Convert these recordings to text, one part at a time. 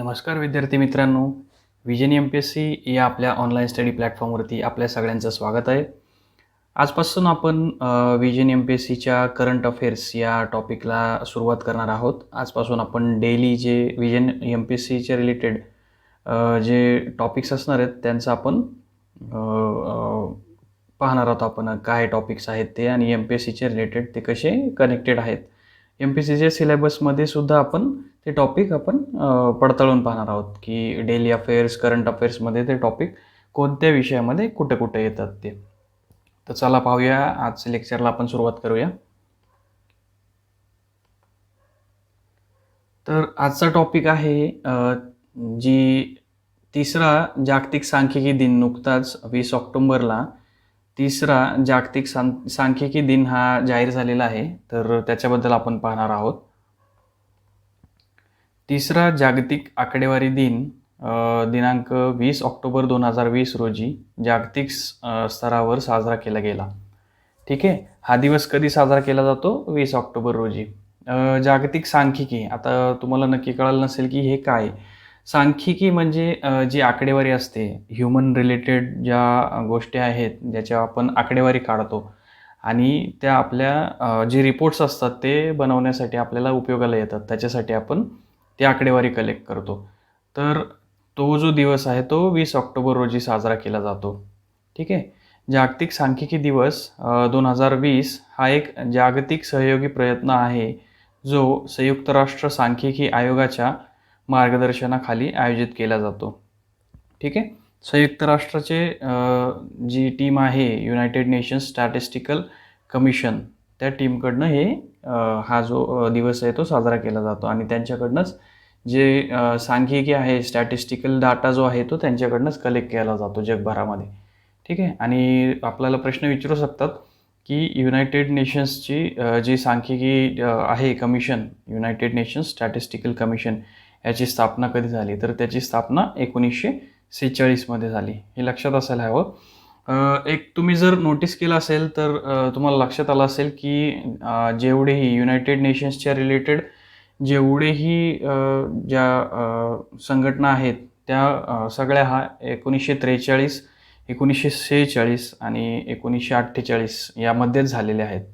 नमस्कार विद्यार्थी मित्रांनो, विजन एम-पी-एस-सी या आपल्या ऑनलाईन स्टडी प्लॅटफॉर्मवरती आपल्या सगळ्यांचं स्वागत आहे. आजपासून आपण विजन एम-पी-एस-सीच्या करंट अफेअर्स या टॉपिकला सुरुवात करणार आहोत. आजपासून आपण डेली जे विजन एम-पी-एस-सीच्या रिलेटेड जे टॉपिक्स असणार आहेत त्यांचं आपण पाहणार आहोत. आपण काय टॉपिक्स आहेत ते आणि एम-पी-एस-सीचे रिलेटेड ते कसे कनेक्टेड आहेत. एम-पी-एस-सीच्या सिलेबसमध्ये सुद्धा आपण ते टॉपिक आपण पडताळून पाहणार आहोत की डेली अफेअर्स, करंट अफेअर्समध्ये ते टॉपिक कोणत्या विषयामध्ये कुठे येतात ते. तर चला पाहूया, आज लेक्चरला आपण सुरुवात करूया. तर आजचा टॉपिक आहे जी तिसरा जागतिक सांख्यिकी दिन, नुकताच 20 ऑक्टोबरला तिसरा जागतिक सांख्यिकी दिन हा जाहीर झालेला आहे. तर त्याच्याबद्दल आपण पाहणार आहोत. तिसरा जागतिक आकडेवारी दिन दिनांक 20 ऑक्टोबर 2020 रोजी जागतिक स्तरावर साजरा केला गेला. ठीक आहे. हा दिवस कधी साजरा केला जातो? 20 ऑक्टोबर रोजी. जागतिक सांख्यिकी, आता तुम्हाला नक्की कळालं नसेल की हे काय. सांख्यिकी म्हणजे जी आकडेवारी असते, ह्युमन रिलेटेड ज्या गोष्टी आहेत ज्याच्या आपण आकडेवारी काढतो आणि त्या आपल्या जे रिपोर्ट्स असतात ते बनवण्यासाठी आपल्याला उपयोगाला येतात. त्याच्यासाठी आपण ती आकडेवारी कलेक्ट करतो. तर तो जो दिवस आहे तो 20 ऑक्टोबर रोजी साजरा केला जातो. ठीक आहे. जागतिक सांख्यिकी दिवस 2020 हा एक जागतिक सहयोगी प्रयत्न आहे जो संयुक्त राष्ट्र सांख्यिकी आयोगाच्या मार्गदर्शनाखाली आयोजित केला जातो. ठीक आहे. संयुक्त राष्ट्राचे जी टीम आहे, युनायटेड नेशन्स स्टॅटिस्टिकल कमिशन, त्या टीमकडनं हा जो दिवस आहे तो साजरा केला जातो आणि त्यांच्याकडनंच जे सांख्यिकी आहे, स्टॅटिस्टिकल डाटा जो आहे तो त्यांच्याकडनंच कलेक्ट केला जातो जगभरामध्ये. ठीक आहे. आणि आपल्याला प्रश्न विचारू शकतात की युनायटेड नेशन्सची जी सांख्यिकी आहे commission, United nations statistical commission, याची स्थापना कधी झाली? तर त्याची स्थापना 1946 मध्ये झाली. हे लक्षात असायला हवं. एक तुम्ही जर नोटीस केलं असेल तर तुम्हाला लक्षात आलं असेल की जेवढेही युनायटेड नेशन्सच्या रिलेटेड जेवढेही ज्या संघटना आहेत त्या सगळ्या हा 1943, 1946 आणि 1948 यामध्येच झालेल्या आहेत.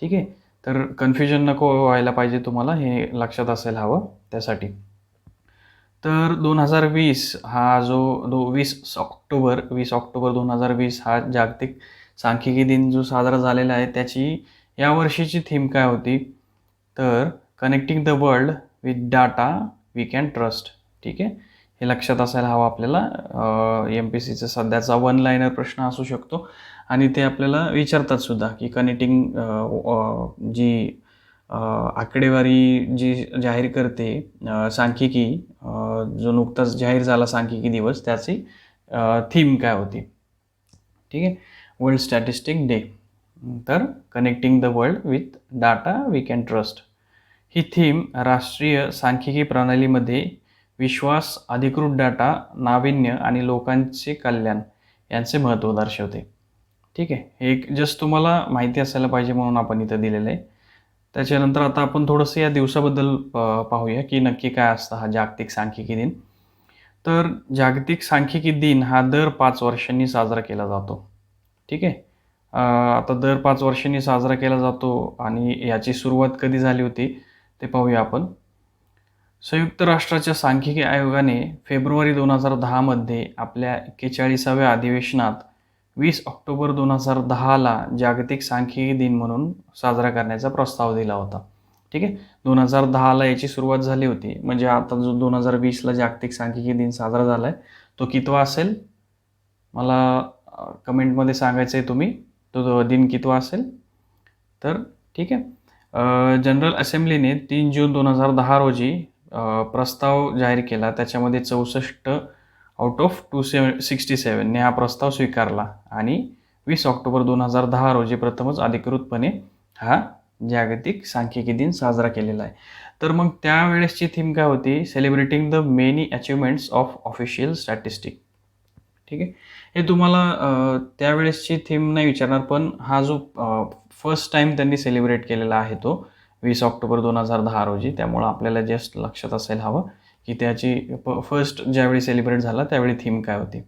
ठीक आहे. तर कन्फ्युजन नको व्हायला पाहिजे तुम्हाला, हे लक्षात असायला हवं त्यासाठी. तर 2020 हा जो 20 ऑक्टोबर 2020 हा जागतिक सांख्यिकी दिन जो साजरा झालेला आहे त्याची यावर्षीची थीम काय होती? तर connecting the world with data we can trust. ठीक आहे. हे लक्षात असायला हवं आपल्याला. एम-पी-एस-सीचा सध्याचा वन लाईनर प्रश्न असू शकतो आणि ते आपल्याला विचारतात सुद्धा की कनेक्टिंग जी आकडेवारी जी जाहीर करते सांख्यिकी, जो नुकताच जाहीर झाला सांख्यिकी दिवस, त्याची थीम काय होती? ठीक आहे. World statistic day. तर connecting the world with data we can trust ही थीम राष्ट्रीय सांख्यिकी प्रणालीमध्ये विश्वास, अधिकृत डाटा, नाविन्य आणि लोकांचे कल्याण यांचे महत्त्व दर्शवते. ठीक आहे. हे एक जस्ट तुम्हाला माहिती असायला पाहिजे म्हणून आपण इथं दिलेलं आहे. त्याच्यानंतर आता आपण थोडंसं या दिवसाबद्दल पाहूया की नक्की काय असतं हा जागतिक सांख्यिकी दिन. तर जागतिक सांख्यिकी दिन हा दर 5 वर्षांनी साजरा केला जातो. ठीक आहे. आता दर 5 वर्षांनी साजरा केला जातो आणि याची सुरुवात कधी झाली होती ते पाहूया आपण. संयुक्त राष्ट्राच्या सांख्यिकी आयोगाने फेब्रुवारी 2010 मध्ये आपल्या 41व्या अधिवेशनात 20 ऑक्टोबर 2010ला जागतिक सांख्यिकी दिन म्हणून साजरा करण्याचा प्रस्ताव दिला होता. ठीक आहे. 2010ला याची सुरुवात झाली होती. म्हणजे आता जो 2020ला जागतिक सांख्यिकी दिन साजरा झाला आहे तो कितवा असेल? मला कमेंटमध्ये सांगायचं आहे तुम्ही तो दिन कितवा असेल. तर ठीक आहे. जनरल असेंब्लीने 3 जून 2010 रोजी प्रस्ताव जाहीर केला. त्याच्यामध्ये 64 आउट ऑफ 267 ने हा प्रस्ताव स्वीकारला आणि 20 ऑक्टोबर 2010 रोजी प्रथमच अधिकृतपणे हा जागतिक सांख्यिकी दिन साजरा केलेला आहे. तर मग त्यावेळेसची थीम काय होती? Celebrating the many achievements of official statistic. ठीक आहे. हे तुम्हाला त्यावेळेसची थीम नाही विचारणार, पण हा जो फर्स्ट टाइम त्यांनी सेलिब्रेट केलेला आहे तो 20 ऑक्टोबर 2010 रोजी, त्यामुळं आपल्याला जस्ट लक्षात असायला हवं की त्याची फर्स्ट ज्यावेळी सेलिब्रेट झाला त्यावेळी थीम काय होती.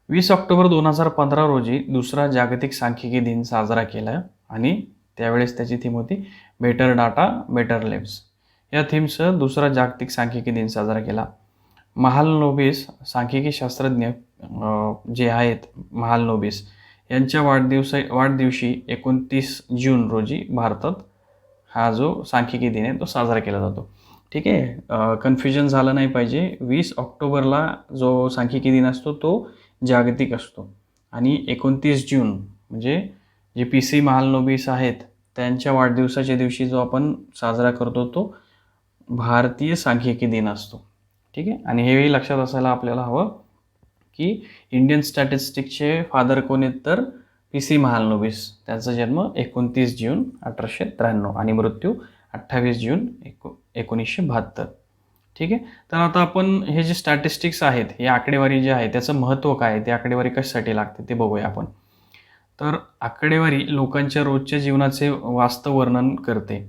20 ऑक्टोबर 2015 रोजी दुसरा जागतिक सांख्यिकी दिन साजरा केला आणि त्यावेळेस त्याची थीम होती बेटर डाटा बेटर लाईव्स. या थीमसह दुसरा जागतिक सांख्यिकी दिन साजरा केला. महालनोबिस सांख्यिकी शास्त्रज्ञ जे आहेत महालनोबिस यांच्या वाढदिवशी 29 जून रोजी भारतात हा जो सांख्यिकी दिन आहे तो साजरा केला जातो. ठीक आहे, कन्फ्युजन झालं नाही पाहिजे. 20 ऑक्टोबरला जो सांख्यिकी दिन असतो तो जागतिक असतो आणि 29 जून म्हणजे जे PC महालनोबिस आहेत त्यांच्या वाढदिवसाच्या दिवशी जो आपण साजरा करतो तो भारतीय सांख्यिकी दिन असतो. ठीक आहे, आणि हेही लक्षात असायला आपल्याला हवं की इंडियन स्टॅटिस्टिक्सचे फादर कोण आहेत तर PC महालनोबिस. त्यांचा जन्म 29 जून 1893 आणि मृत्यू 28 जून 1972. ठीक आहे, तर आता आपण हे जे स्टॅटिस्टिक्स आहेत, ही आकडेवारी जी आहे त्याचं महत्त्व काय आहे, ती आकडेवारी कशासाठी लागते ते बघूया आपण. तर आकडेवारी लोकांच्या रोजच्या जीवनाचे वास्तव वर्णन करते.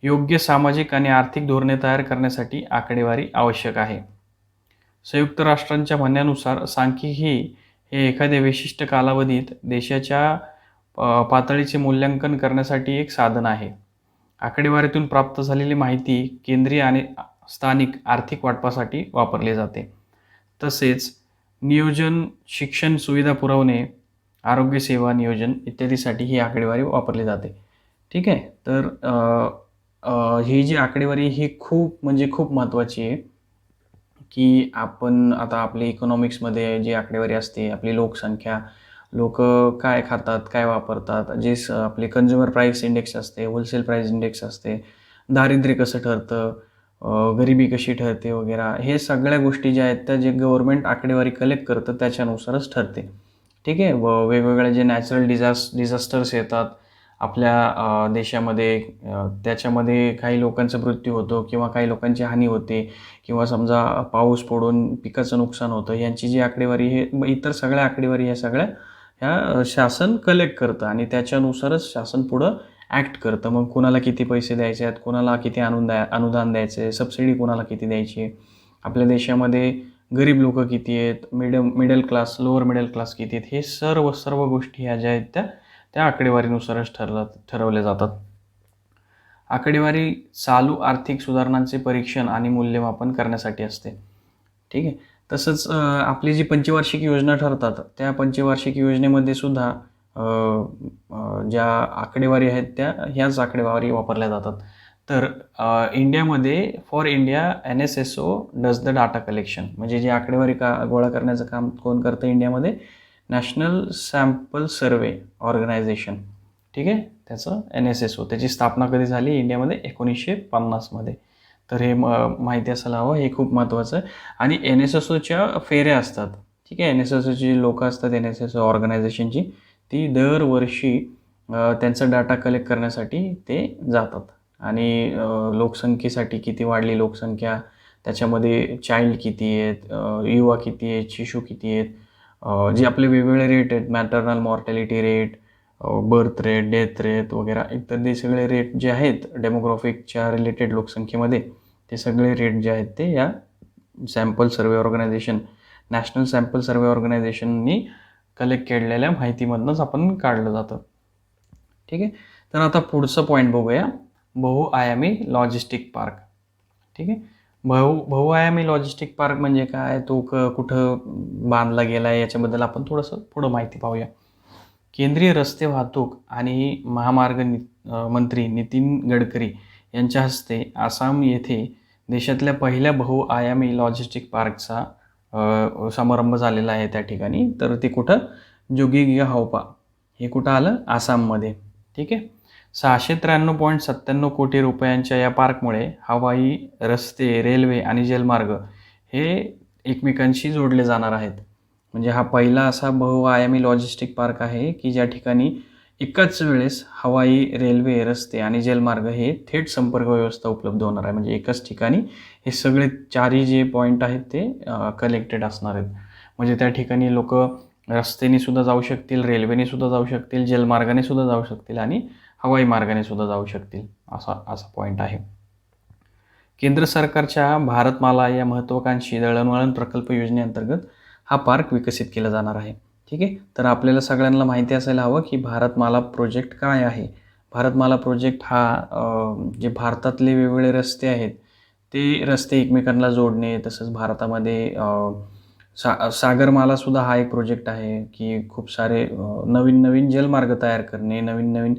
योग्य सामाजिक आणि आर्थिक धोरणे तयार करण्यासाठी आकडेवारी आवश्यक आहे. संयुक्त राष्ट्रांच्या म्हणण्यानुसार सांख्यिकी हे एखाद्या विशिष्ट कालावधीत देशाच्या पातळीचे मूल्यांकन करण्यासाठी एक साधन आहे. आकडेवारीतून प्राप्त झालेली माहिती केंद्रीय आणि स्थानिक आर्थिक वाटपासाठी वापरली जाते. तसेच नियोजन, शिक्षण सुविधा पुरवणे, आरोग्य सेवा नियोजन इत्यादीसाठी ही आकडेवारी वापरली जाते. ठीक आहे, तर ही जी आकडेवारी ही खूप महत्त्वाची आहे की आपण आता आपली इकॉनॉमिक्समध्ये जी आकडेवारी असते, आपली लोकसंख्या, लोक काय खातात, काय वापरतात, जे आपले कन्झ्युमर प्राईस इंडेक्स असते, होलसेल प्राईस इंडेक्स असते, दारिद्र्य कसं ठरतं, गरिबी कशी ठरते वगैरे, हे सगळ्या गोष्टी ज्या आहेत त्या जे गव्हर्नमेंट आकडेवारी कलेक्ट करतं त्याच्यानुसारच ठरते. ठीक आहे, वेगवेगळे जे नॅचरल डिझास्टर्स येतात आपल्या देशामध्ये, त्याच्यामध्ये काही लोकांचा मृत्यू होतो किंवा काही लोकांची हानी होते किंवा समजा पाऊस पडून पिकाचं नुकसान होतं, यांची जी आकडेवारी हे इतर सगळ्या आकडेवारी ह्या सगळ्या ह्या शासन कलेक्ट करतं आणि त्याच्यानुसारच शासन पुढं ॲक्ट करतं. मग कुणाला किती पैसे द्यायचे आहेत, कुणाला किती अनुदान द्यायचं आहे, सबसिडी कुणाला किती द्यायची आहे, आपल्या देशामध्ये गरीब लोक किती आहेत, middle class, lower middle class किती आहेत, हे सर्व गोष्टी ह्या ज्या आहेत त्या आकडेवारीनुसारच ठरवल्या जातात. आकडेवारी चालू आर्थिक सुधारणांचे परीक्षण आणि मूल्यमापन करण्यासाठी असते. ठीक आहे, तसंच आपली जी पंचवार्षिक योजना ठरतात त्या पंचवार्षिक योजनेमध्ये सुद्धा ज्या आकडेवारी आहेत त्या ह्याच आकडेवारी वापरल्या जातात. तर इंडियामध्ये for India NSSO does the data collection, म्हणजे जी आकडेवारी गोळा करण्याचं काम कोण करतं इंडियामध्ये, नॅशनल सॅम्पल सर्वे ऑर्गनायझेशन. ठीक आहे, त्याचं NSSO, त्याची स्थापना कधी झाली इंडियामध्ये 1950मध्ये. तर हे माहिती असायला हवं, हे खूप महत्त्वाचं आहे. आणि NSSOच्या फेऱ्या असतात. ठीक आहे, NSSOची लोकं असतात NSSO ऑर्गनायझेशनची, ती दरवर्षी त्यांचा डाटा कलेक्ट करण्यासाठी ते जातात आणि लोकसंख्येसाठी किती वाढली लोकसंख्या, त्याच्यामध्ये चाइल्ड किती आहेत, युवा किती आहेत, शिशु किती आहेत, जे आपले वेगवेगळे रेट आहेत, maternal mortality rate, birth rate, death rate वगैरे इत्यादी सगळे रेट जे आहेत डेमोग्राफिकच्या रिलेटेड लोकसंख्येमध्ये, ते सगळे रेट जे आहेत ते या सॅम्पल सर्वे ऑर्गनायझेशन, नॅशनल सॅम्पल सर्वे ऑर्गनायझेशननी कलेक्ट केलेल्या माहितीमधूनच आपण काढलं जातं. ठीक आहे, तर आता पुढचं पॉईंट बघूया, बहुआयामी लॉजिस्टिक पार्क. ठीक आहे, बहुआयामी लॉजिस्टिक पार्क म्हणजे काय, तो कुठं बांधला गेला आहे याच्याबद्दल आपण थोडंसं पुढं माहिती पाहूया. केंद्रीय रस्ते वाहतूक आणि महामार्ग मंत्री नितीन गडकरी यांच्या हस्ते आसाम येथे देशातल्या पहिल्या बहुआयामी लॉजिस्टिक पार्कचा समारंभ झालेला आहे त्या ठिकाणी. तर ते कुठं, जोगीघोपा, हे कुठं आलं, आसाममध्ये. ठीक आहे, 693.97 कोटी रुपयांच्या या पार्कमुळे हवाई, रस्ते, रेल्वे आणि जलमार्ग हे एकमेकांशी जोडले जाणार आहेत. म्हणजे हा पहिला असा बहुआयामी लॉजिस्टिक पार्क आहे की ज्या ठिकाणी एकाच वेळेस हवाई, रेल्वे, रस्ते आणि जलमार्ग हे थेट संपर्क व्यवस्था उपलब्ध होणार आहे. म्हणजे एकाच ठिकाणी हे सगळे चारही जे पॉईंट आहेत ते कलेक्टेड असणार आहेत. म्हणजे त्या ठिकाणी लोक रस्त्याने सुद्धा जाऊ शकतील, रेल्वेने सुद्धा जाऊ शकतील, जलमार्गाने सुद्धा जाऊ शकतील आणि हवाई मार्गाने सुद्धा जाऊ शकतील, असा पॉईंट आहे. केंद्र सरकारच्या भारतमाला या महत्त्वाकांक्षी दळणवळण प्रकल्प योजनेअंतर्गत हा पार्क विकसित केला जाणार आहे. ठीक आहे. तर आपल्याला सगळ्यांना माहिती असायला हवं की भारतमाला प्रोजेक्ट काय आहे. भारतमाला प्रोजेक्ट हा जे भारतातले वेगवेगळे रस्ते आहेत ते रस्ते एकमेकांना जोडणे, तसंच भारतामध्ये सागरमालासुद्धा हा एक प्रोजेक्ट आहे की खूप सारे नवीन नवीन जलमार्ग तयार करणे, नवीन नवीन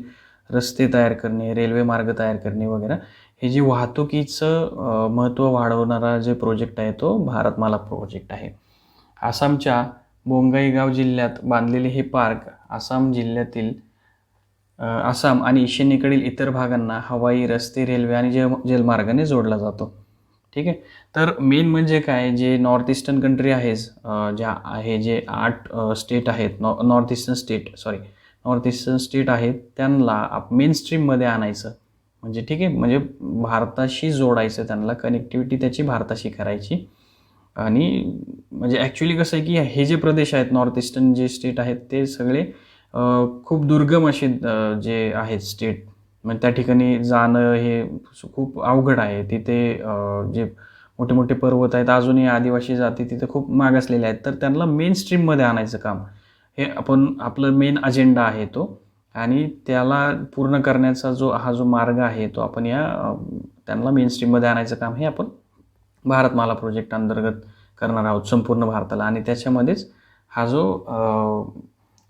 रस्ते तयार करणे, रेल्वे मार्ग तयार करणे वगैरे. हे जे वाहतुकीचं महत्त्व वाढवणारा जे प्रोजेक्ट आहे तो भारतमाला प्रोजेक्ट आहे. आसामच्या बोंगाईगाव जिल्ह्यात बांधलेले हे पार्क आसाम जिल्ह्यातील आसाम आणि ईशान्येकडील इतर भागांना हवाई, रस्ते, रेल्वे आणि जलमार्गाने जोडला जातो. ठीक आहे. तर मेन म्हणजे काय, जे नॉर्थ ईस्टर्न कंट्री जे 8 स्टेट आहेत, नॉर्थ ईस्टर्न स्टेट आहेत, त्यांना मेन स्ट्रीममध्ये आणायचं. म्हणजे ठीक आहे, म्हणजे भारताशी जोडायचं, त्यांना कनेक्टिव्हिटी त्याची भारताशी करायची. आणि म्हणजे ॲक्च्युली कसं आहे की हे जे प्रदेश आहेत, नॉर्थ ईस्टर्न जे स्टेट आहेत ते सगळे खूप दुर्गम असे जे आहेत स्टेट, म्हणजे त्या ठिकाणी जाणं हे खूप अवघड आहे. तिथे जे मोठे मोठे पर्वत आहेत, अजूनही आदिवासी जाती तिथे खूप मागासलेल्या आहेत. तर त्यांना मेन स्ट्रीममध्ये आणायचं काम हे आपलं मेन अजेंडा आहे तो. आणि त्याला पूर्ण करण्याचा हा जो मार्ग आहे तो आपण त्यांना मेन स्ट्रीममध्ये आणायचं काम हे आपण भारतमाला प्रोजेक्ट अंतर्गत करणार आहोत संपूर्ण भारताला. आणि त्याच्यामध्येच हा जो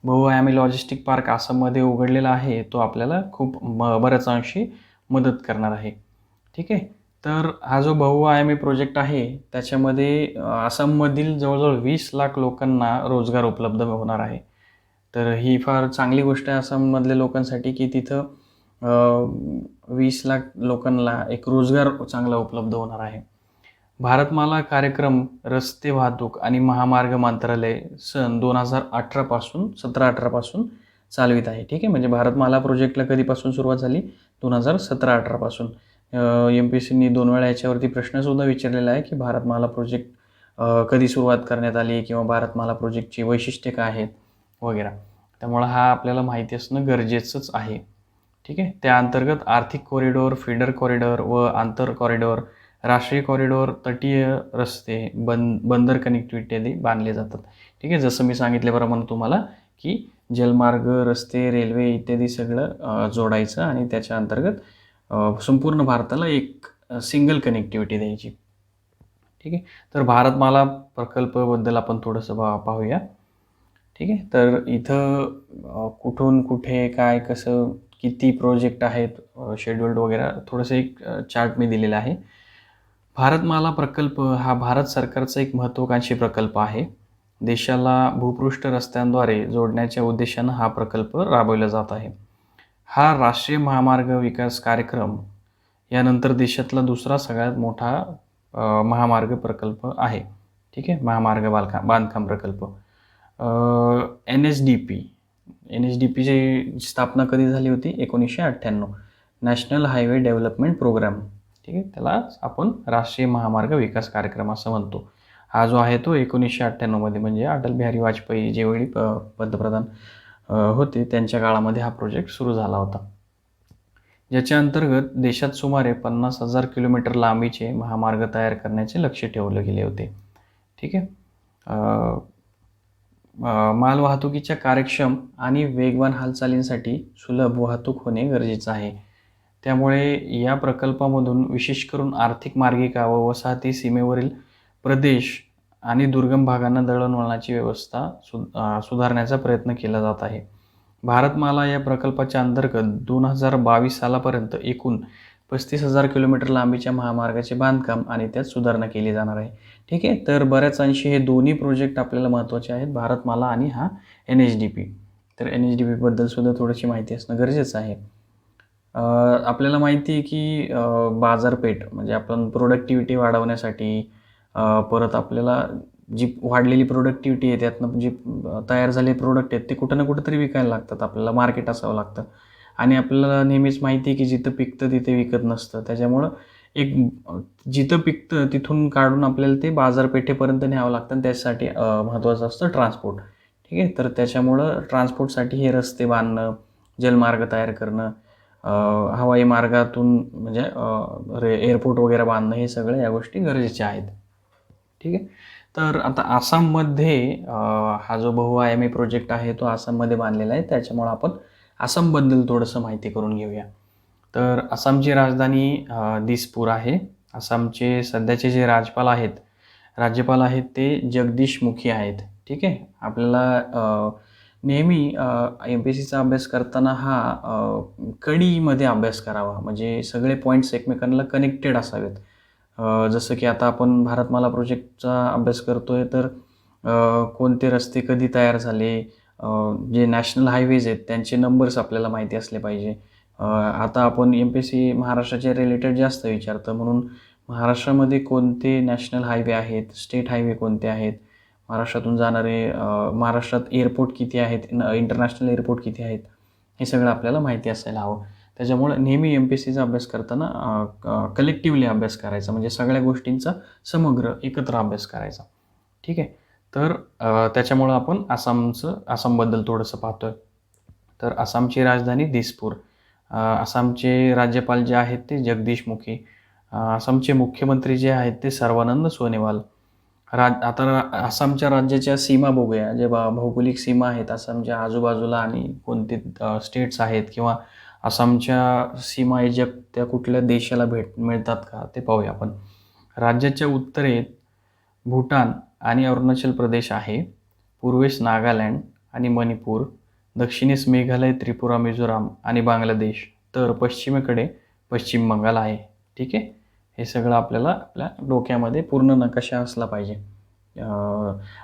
बहुआयामी लॉजिस्टिक पार्क आसाममध्ये उघडलेला आहे तो आपल्याला खूप बऱ्याच अंशी मदत करणार आहे. ठीक आहे. तर हा जो बहुआयामी प्रोजेक्ट आहे त्याच्यामध्ये आसाममधील जवळजवळ 20 लाख लोकांना रोजगार उपलब्ध होणार आहे. तर ही फार चांगली गोष्ट आहे आसाममधल्या लोकांसाठी की तिथं 20 लाख लोकांना एक रोजगार चांगला उपलब्ध होणार आहे. भारतमाला कार्यक्रम रस्ते वाहतूक आणि महामार्ग मंत्रालय सन 17-18 पासून चालवित आहे. ठीक आहे. म्हणजे भारतमाला प्रोजेक्टला कधीपासून सुरुवात झाली? 2017-18 पासून. MPSCनी 2 वेळा याच्यावरती प्रश्नसुद्धा विचारलेला आहे की भारतमाला प्रोजेक्ट कधी सुरुवात करण्यात आली किंवा भारतमाला प्रोजेक्टची वैशिष्ट्ये काय आहेत वगैरे. त्यामुळं हा आपल्याला माहिती असणं गरजेचंच आहे. ठीक आहे. त्या अंतर्गत आर्थिक कॉरिडॉर, फीडर कॉरिडॉर व आंतर कॉरिडॉर, राष्ट्रीय कॉरिडॉर, तटीय रस्ते, बंदर कनेक्टिव्हिटी आदी बांधले जातात. ठीक आहे. जसं मी सांगितल्याप्रमाणे तुम्हाला की जलमार्ग, रस्ते, रेल्वे इत्यादी सगळं जोडायचं आणि त्याच्या अंतर्गत संपूर्ण भारताला एक सिंगल कनेक्टिव्हिटी द्यायची. ठीक आहे. तर भारतमाला प्रकल्पाबद्दल आपण थोडंसं पाहूया. ठीक आहे. तर इथं कुठून कुठे काय कसं किती प्रोजेक्ट आहेत शेड्यूल्ड वगैरे थोडंसं एक चार्ट मी दिलेला आहे. भारतमाला प्रकल्प हा भारत सरकारचा एक महत्त्वाकांक्षी प्रकल्प आहे. देशाला भूपृष्ठ रस्त्यांद्वारे जोडण्याच्या उद्देशानं हा प्रकल्प राबवला जात आहे. हा राष्ट्रीय महामार्ग विकास कार्यक्रम यानंतर देशातला दुसरा सगळ्यात मोठा महामार्ग प्रकल्प आहे. ठीक आहे. महामार्ग बांधकाम प्रकल्प. NHDPची स्थापना कधी झाली होती? 1998. National highway development programme. ठीक आहे. त्याला आपण राष्ट्रीय महामार्ग विकास कार्यक्रम असं म्हणतो. हा जो आहे तो 1998मध्ये म्हणजे अटल बिहारी वाजपेयी जेवेळी पंतप्रधान होते त्यांच्या काळामध्ये हा प्रोजेक्ट सुरू झाला होता. ज्याच्या अंतर्गत देशात सुमारे 50,000 किलोमीटर लांबीचे महामार्ग तयार करण्याचे लक्ष्य ठेवले गेले होते. ठीक आहे. मालवाहतुकीच्या कार्यक्षम आणि वेगवान हालचालींसाठी सुलभ वाहतूक होणे गरजेचं आहे. त्यामुळे या प्रकल्पामधून विशेष करून आर्थिक मार्गिका व वसाहती सीमेवरील प्रदेश आणि दुर्गम भागांना दळणवळणाची व्यवस्था सुधारण्याचा प्रयत्न केला जात आहे. भारतमाला या प्रकल्पाच्या अंतर्गत 2022 सालापर्यंत एकूण 35,000 किलोमीटर लांबीच्या महामार्गाचे बांधकाम आणि त्यात सुधारणा केली जाणार आहे. ठीक आहे. तर बऱ्याच अंशी हे दोन्ही प्रोजेक्ट आपल्याला महत्त्वाचे आहेत, भारतमाला आणि हा NHDP. तर NHDPबद्दल सुद्धा थोडीशी माहिती असणं गरजेचं आहे. आपल्याला माहिती आहे की बाजारपेठ म्हणजे आपण प्रोडक्टिव्हिटी वाढवण्यासाठी परत आपल्याला जी वाढलेली प्रोडक्टिव्हिटी आहे त्यातनं जी तयार झालेले प्रोडक्ट आहेत ते कुठं ना कुठं तरी विकायला लागतात. आपल्याला मार्केट असावं लागतं आणि आपल्याला नेहमीच माहिती आहे की जिथं पिकतं तिथे विकत नसतं. त्याच्यामुळं एक जिथं पिकतं तिथून काढून आपल्याला ते बाजारपेठेपर्यंत न्यावं लागतं आणि त्यासाठी महत्त्वाचं असतं ट्रान्सपोर्ट. ठीक आहे. तर त्याच्यामुळं ट्रान्सपोर्टसाठी हे रस्ते बांधणं, जलमार्ग तयार करणं हवाई मार्गातून म्हणजे एअरपोर्ट वगैरे बांधणं, हे सगळं या गोष्टी गरजेच्या आहेत. ठीक आहे. तर आता आसाममध्ये हा जो बहुआयामी प्रोजेक्ट आहे तो आसाममध्ये बांधलेला आहे. त्याच्यामुळं आपण आसामबद्दल थोडंसं माहिती करून घेऊया. तर आसामची राजधानी दिसपूर आहे. आसामचे सध्याचे जे राज्यपाल आहेत ते जगदीश मुखी आहेत. ठीक आहे. आपल्याला नेहमी एम-पी-एस-सीचा अभ्यास करताना हा कड़ीमध्ये अभ्यास करावा, म्हणजे सगळे पॉईंट्स एकमेकांना कनेक्टेड असावेत. जसं की आता आपण भारतमाला प्रोजेक्टचा अभ्यास करतोय, तर कोणते रस्ते कधी तयार झाले, जे नॅशनल हायवेज आहेत त्यांचे नंबर्स आपल्याला माहिती असले पाहिजे. आता आपण एम-पी-एस-सी महाराष्ट्राच्या रिलेटेड जास्त विचारतं, म्हणून महाराष्ट्रामध्ये कोणते नॅशनल हायवे आहेत, स्टेट हायवे कोणते आहेत, महाराष्ट्रातून जाणारे महाराष्ट्रात एअरपोर्ट किती आहेत, इंटरनॅशनल एअरपोर्ट किती आहेत, हे सगळं आपल्याला माहिती असायला हवं. त्याच्यामुळे नेहमी एम-पी-एस-सीचा अभ्यास करताना कलेक्टिव्हली अभ्यास करायचा, म्हणजे सगळ्या गोष्टींचा समग्र एकत्र अभ्यास करायचा. ठीक आहे. तर त्याच्यामुळं आपण आसामबद्दल थोडंसं पाहतोय. तर आसामची राजधानी दिसपूर. आसामचे राज्यपाल जे आहेत ते जगदीश मुखी. आसामचे मुख्यमंत्री जे आहेत ते सर्वानंद सोनोवाल. आता आसामच्या राज्याच्या सीमा बघूया. जे भौगोलिक सीमा आहेत आसामच्या आजूबाजूला आणि कोणते स्टेट्स आहेत, किंवा आसामच्या सीमा एजक त्या कुठल्या देशाला मिळतात का, ते पाहूया आपण. राज्याच्या उत्तरेत भूटान आणि अरुणाचल प्रदेश आहे. पूर्वेस नागालँड आणि मणिपूर. दक्षिणेस मेघालय, त्रिपुरा, मिझोराम आणि बांगलादेश. तर पश्चिमेकडे पश्चिम बंगाल आहे. ठीक आहे. हे सगळं आपल्याला आपल्या डोक्यामध्ये पूर्ण नकाशा असला पाहिजे.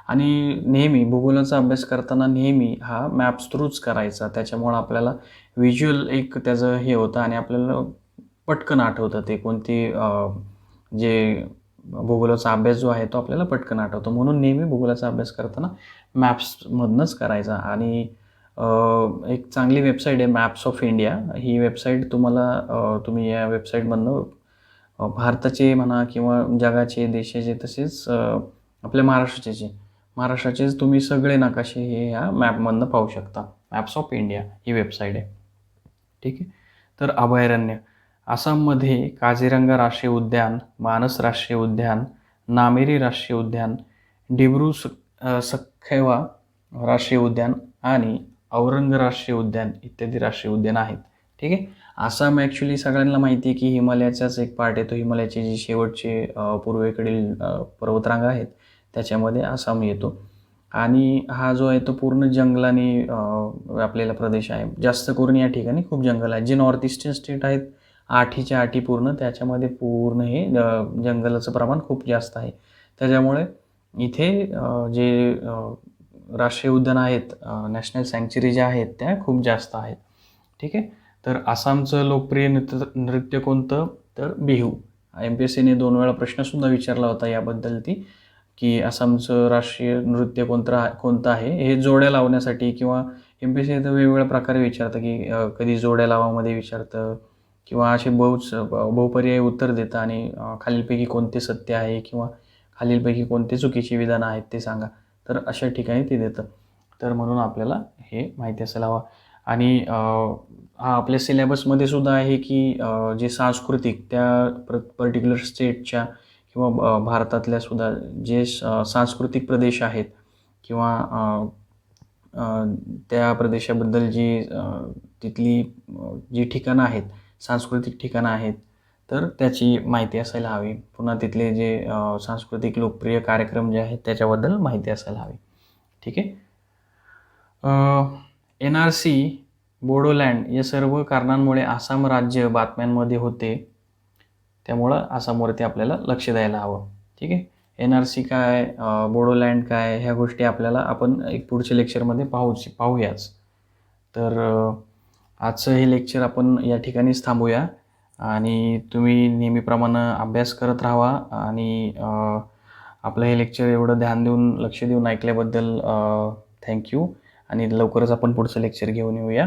आणि नेहमी भूगोलाचा अभ्यास करताना नेहमी हा मॅप्स थ्रूच करायचा. त्याच्यामुळं आपल्याला व्हिज्युअल एक त्याचं हे होतं आणि आपल्याला पटकन आठवतं ते कोणती जे भूगोलाचा अभ्यास जो आहे तो आपल्याला पटकन आठवतो. म्हणून नेहमी भूगोलाचा अभ्यास करताना मॅप्समधनंच करायचा. आणि एक चांगली वेबसाईट आहे maps of India. He website तुम्ही या वेबसाईटमधनं भारताचे म्हणा किंवा जगाचे, देशाचे, तसेच आपल्या महाराष्ट्राचेच तुम्ही सगळे नकाशे हे ह्या मॅपमधनं पाहू शकता. Maps of India he website आहे. ठीक आहे. तर अभयारण्य. आसाममध्ये काझीरंगा राष्ट्रीय उद्यान, मानस राष्ट्रीय उद्यान, नामेरी राष्ट्रीय उद्यान, डिब्रू सखैवा राष्ट्रीय उद्यान आणि औरंग राष्ट्रीय उद्यान इत्यादी राष्ट्रीय उद्यान आहेत. ठीक आहे. आसाम ॲक्च्युली सगळ्यांना माहिती आहे की हिमालयाचाच एक पार्ट आहे. तो हिमालयाची जी शेवटचे पूर्वेकडील पर्वतरांगा आहेत त्याच्यामध्ये आसाम येतो. आणि हा जो आहे तो पूर्ण जंगलाने व्यापलेला प्रदेश आहे. जास्त करून या ठिकाणी खूप जंगल आहे. जे नॉर्थ ईस्टर्न स्टेट आहेत 8च्या 8 पूर्ण, त्याच्यामध्ये पूर्ण हे जंगलाचं प्रमाण खूप जास्त आहे. त्याच्यामुळे इथे जे राष्ट्रीय उद्यान आहेत, नॅशनल सँक्च्युरी ज्या आहेत त्या खूप जास्त आहेत. ठीक आहे. तर आसामचं लोकप्रिय नृत्य कोणतं, तर बिहू. एम-पी-एस-सीने 2 वेळा प्रश्नसुद्धा विचारला होता याबद्दल की आसामचं राष्ट्रीय नृत्य कोणतं आहे. हे जोड्या लावण्यासाठी, किंवा एम-पी-एस-सी तर वेगवेगळ्या प्रकारे विचारतं की कधी जोड्या लावामध्ये विचारतं, किंवा असे बहुपर्यायी उत्तर देतं आणि खालीलपैकी कोणते सत्य आहे किंवा खालीलपैकी कोणते चुकीची विधानं आहेत ते सांगा. तर अशा ठिकाणी ते देतं. तर म्हणून आपल्याला हे माहिती असायला हवं. आणि हा आपल्या सिलेबसमध्ये सुद्धा आहे की जे सांस्कृतिक त्या पर्टिक्युलर स्टेटच्या किंवा भारतातल्या सुद्धा जे सांस्कृतिक प्रदेश आहेत, किंवा त्या प्रदेशाबद्दल तिथली जी ठिकाणं आहेत, सांस्कृतिक ठिकाणं आहेत, तर त्याची माहिती असायला हवी. पुन्हा तिथले जे सांस्कृतिक लोकप्रिय कार्यक्रम जे आहेत त्याच्याबद्दल माहिती असायला हवी. ठीक आहे. NRC, बोडोलँड या सर्व कारणांमुळे आसाम राज्य बातम्यांमध्ये होते. त्यामुळं आसामवरती आपल्याला लक्ष द्यायला हवं. ठीक आहे. NRC काय, बोडोलँड काय, ह्या गोष्टी आपल्याला आपण एक पुढच्या लेक्चरमध्ये पाहूयाच. तर आजचं हे लेक्चर आपण या ठिकाणीच थांबूया. आणि तुम्ही नेहमीप्रमाणे अभ्यास करत राहावा. आणि आपलं हे लेक्चर एवढं लक्ष देऊन ऐकल्याबद्दल थँक्यू. आणि लवकरच आपण पुढचं लेक्चर घेऊन येऊया.